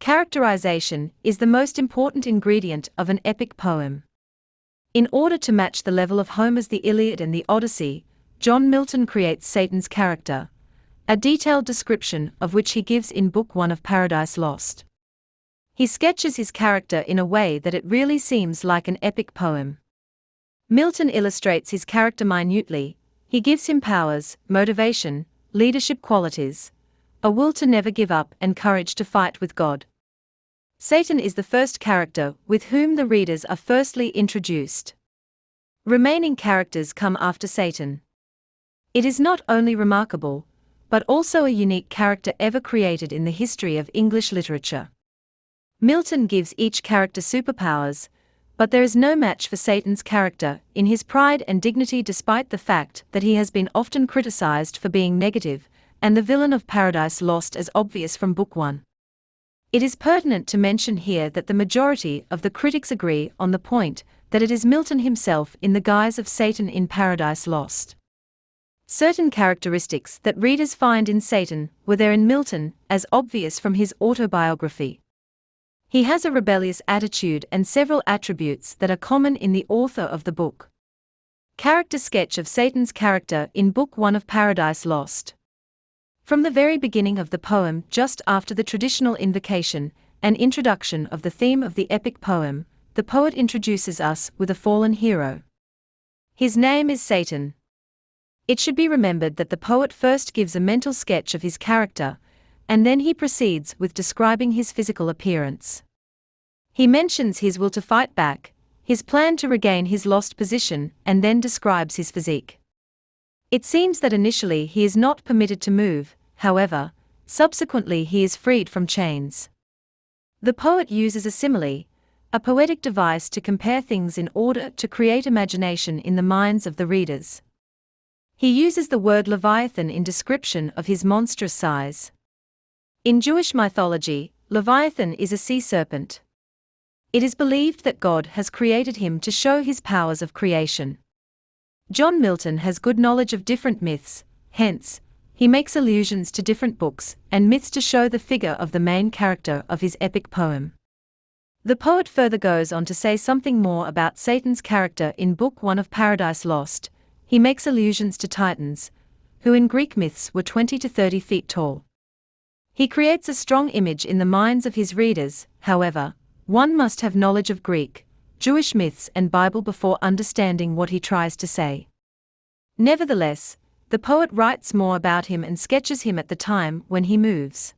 Characterization is the most important ingredient of an epic poem. In order to match the level of Homer's The Iliad and the Odyssey, John Milton creates Satan's character, a detailed description of which he gives in Book 1 of Paradise Lost. He sketches his character in a way that it really seems like an epic poem. Milton illustrates his character minutely. He gives him powers, motivation, leadership qualities, a will to never give up, and courage to fight with God. Satan is the first character with whom the readers are firstly introduced. Remaining characters come after Satan. It is not only remarkable, but also a unique character ever created in the history of English literature. Milton gives each character superpowers, but there is no match for Satan's character in his pride and dignity, despite the fact that he has been often criticized for being negative, and the villain of Paradise Lost as obvious from Book 1. It is pertinent to mention here that the majority of the critics agree on the point that it is Milton himself in the guise of Satan in Paradise Lost. Certain characteristics that readers find in Satan were there in Milton, as obvious from his autobiography. He has a rebellious attitude and several attributes that are common in the author of the book. Character sketch of Satan's character in Book 1 of Paradise Lost. From the very beginning of the poem, just after the traditional invocation and introduction of the theme of the epic poem, the poet introduces us with a fallen hero. His name is Satan. It should be remembered that the poet first gives a mental sketch of his character, and then he proceeds with describing his physical appearance. He mentions his will to fight back, his plan to regain his lost position, and then describes his physique. It seems that initially he is not permitted to move, however, subsequently he is freed from chains. The poet uses a simile, a poetic device to compare things in order to create imagination in the minds of the readers. He uses the word Leviathan in description of his monstrous size. In Jewish mythology, Leviathan is a sea serpent. It is believed that God has created him to show his powers of creation. John Milton has good knowledge of different myths, hence, he makes allusions to different books and myths to show the figure of the main character of his epic poem. The poet further goes on to say something more about Satan's character in Book 1 of Paradise Lost. He makes allusions to Titans, who in Greek myths were 20 to 30 feet tall. He creates a strong image in the minds of his readers. However, one must have knowledge of Greek, Jewish myths and Bible before understanding what he tries to say. Nevertheless, the poet writes more about him and sketches him at the time when he moves.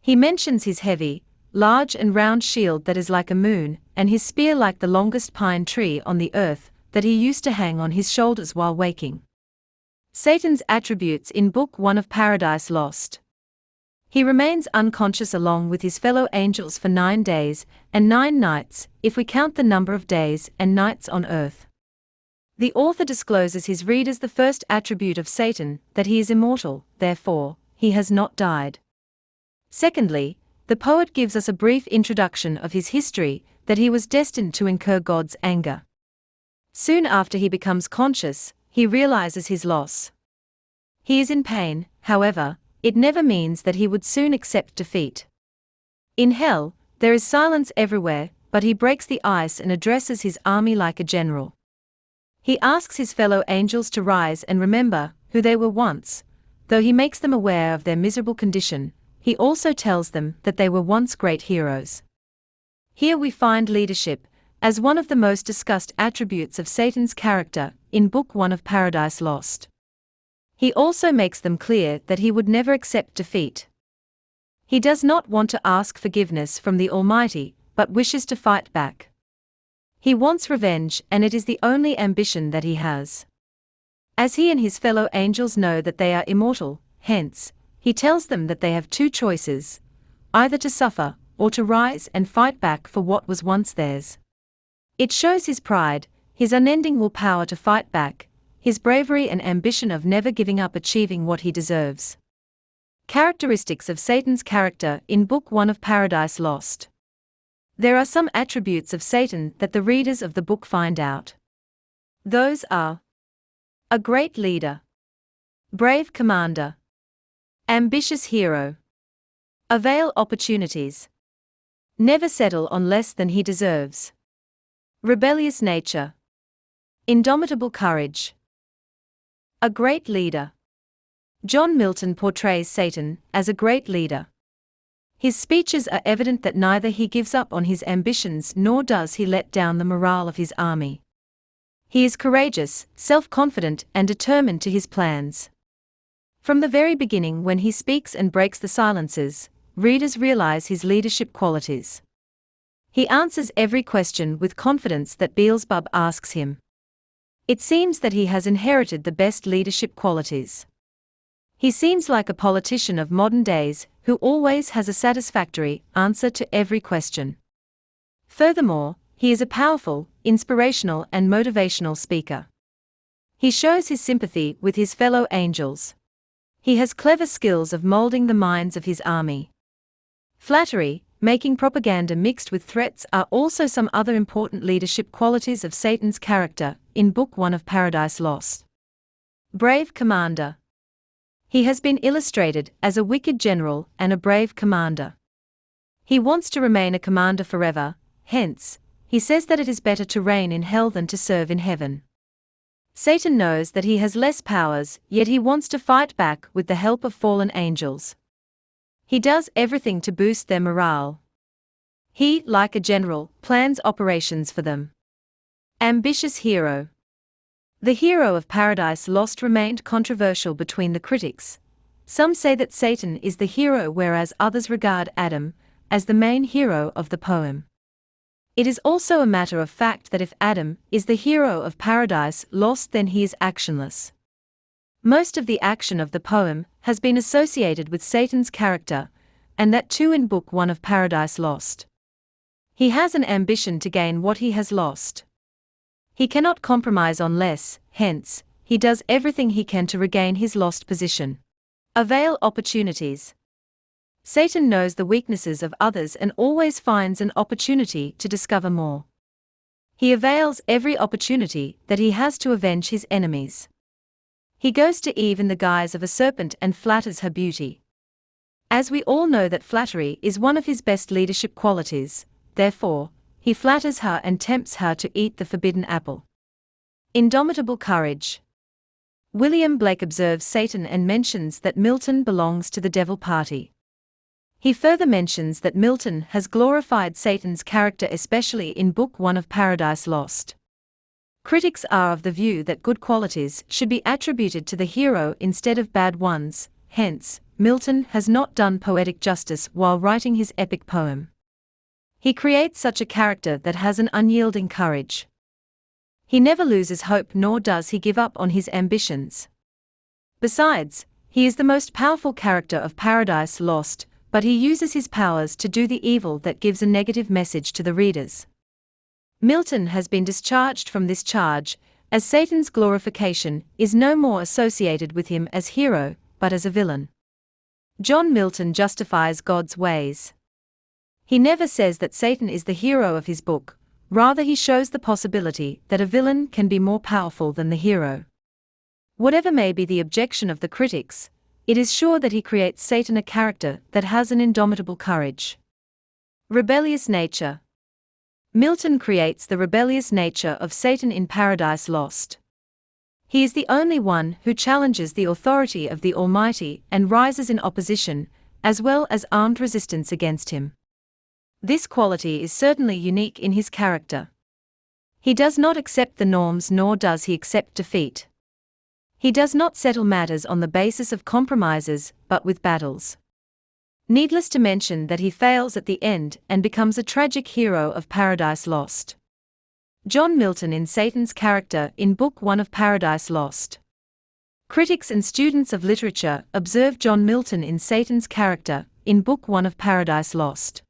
He mentions his heavy, large and round shield that is like a moon, and his spear like the longest pine tree on the earth, that he used to hang on his shoulders while waking. Satan's attributes in Book 1 of Paradise Lost. He remains unconscious along with his fellow angels for 9 days and 9 nights, if we count the number of days and nights on earth. The author discloses his readers the first attribute of Satan, that he is immortal, therefore, he has not died. Secondly, the poet gives us a brief introduction of his history, that he was destined to incur God's anger. Soon after he becomes conscious, he realizes his loss. He is in pain, however, it never means that he would soon accept defeat. In hell, there is silence everywhere, but he breaks the ice and addresses his army like a general. He asks his fellow angels to rise and remember who they were once. Though he makes them aware of their miserable condition, he also tells them that they were once great heroes. Here we find leadership as one of the most discussed attributes of Satan's character in Book 1 of Paradise Lost. He also makes them clear that he would never accept defeat. He does not want to ask forgiveness from the Almighty, but wishes to fight back. He wants revenge, and it is the only ambition that he has. As he and his fellow angels know that they are immortal, hence, he tells them that they have 2 choices, either to suffer, or to rise and fight back for what was once theirs. It shows his pride, his unending willpower to fight back, his bravery and ambition of never giving up achieving what he deserves. Characteristics of Satan's character in Book 1 of Paradise Lost. There are some attributes of Satan that the readers of the book find out. Those are: a great leader, brave commander, ambitious hero, Avail Opportunities. Never settle on less than he deserves. Rebellious nature. Indomitable courage. A great leader. John Milton portrays Satan as a great leader. His speeches are evident that neither he gives up on his ambitions nor does he let down the morale of his army. He is courageous, self-confident, and determined to his plans. From the very beginning, when he speaks and breaks the silences, readers realize his leadership qualities. He answers every question with confidence that Beelzebub asks him. It seems that he has inherited the best leadership qualities. He seems like a politician of modern days who always has a satisfactory answer to every question. Furthermore, he is a powerful, inspirational, and motivational speaker. He shows his sympathy with his fellow angels. He has clever skills of molding the minds of his army. Flattery, making propaganda mixed with threats are also some other important leadership qualities of Satan's character in Book 1 of Paradise Lost. Brave commander. He has been illustrated as a wicked general and a brave commander. He wants to remain a commander forever, hence, he says that it is better to reign in hell than to serve in heaven. Satan knows that he has less powers, yet he wants to fight back with the help of fallen angels. He does everything to boost their morale. He, like a general, plans operations for them. Ambitious hero. The hero of Paradise Lost remained controversial between the critics. Some say that Satan is the hero, whereas others regard Adam as the main hero of the poem. It is also a matter of fact that if Adam is the hero of Paradise Lost, then he is actionless. Most of the action of the poem has been associated with Satan's character, and that too in Book 1 of Paradise Lost. He has an ambition to gain what he has lost. He cannot compromise on less, hence, he does everything he can to regain his lost position. Avail opportunities. Satan knows the weaknesses of others and always finds an opportunity to discover more. He avails every opportunity that he has to avenge his enemies. He goes to Eve in the guise of a serpent and flatters her beauty. As we all know that flattery is one of his best leadership qualities, therefore, he flatters her and tempts her to eat the forbidden apple. Indomitable courage. William Blake observes Satan and mentions that Milton belongs to the devil party. He further mentions that Milton has glorified Satan's character, especially in Book 1 of Paradise Lost. Critics are of the view that good qualities should be attributed to the hero instead of bad ones, hence, Milton has not done poetic justice while writing his epic poem. He creates such a character that has an unyielding courage. He never loses hope nor does he give up on his ambitions. Besides, he is the most powerful character of Paradise Lost, but he uses his powers to do the evil that gives a negative message to the readers. Milton has been discharged from this charge, as Satan's glorification is no more associated with him as hero, but as a villain. John Milton justifies God's ways. He never says that Satan is the hero of his book, rather he shows the possibility that a villain can be more powerful than the hero. Whatever may be the objection of the critics, it is sure that he creates Satan a character that has an indomitable courage. Rebellious nature. Milton creates the rebellious nature of Satan in Paradise Lost. He is the only one who challenges the authority of the Almighty and rises in opposition, as well as armed resistance against him. This quality is certainly unique in his character. He does not accept the norms nor does he accept defeat. He does not settle matters on the basis of compromises, but with battles. Needless to mention that he fails at the end and becomes a tragic hero of Paradise Lost. John Milton in Satan's character in Book 1 of Paradise Lost. Critics and students of literature observe John Milton in Satan's character in Book 1 of Paradise Lost.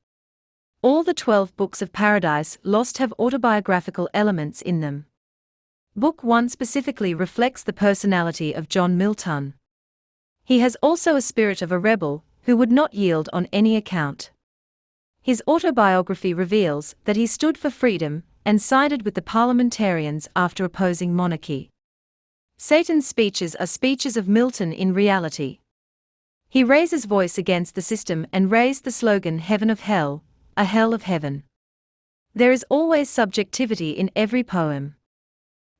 All the 12 books of Paradise Lost have autobiographical elements in them. Book 1 specifically reflects the personality of John Milton. He has also a spirit of a rebel who would not yield on any account. His autobiography reveals that he stood for freedom and sided with the parliamentarians after opposing monarchy. Satan's speeches are speeches of Milton in reality. He raises voice against the system and raised the slogan "Heaven of Hell," a hell of heaven. There is always subjectivity in every poem.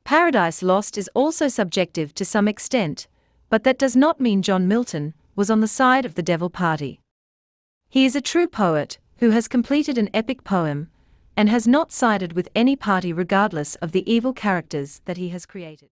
Paradise Lost is also subjective to some extent, but that does not mean John Milton was on the side of the devil party. He is a true poet who has completed an epic poem and has not sided with any party regardless of the evil characters that he has created.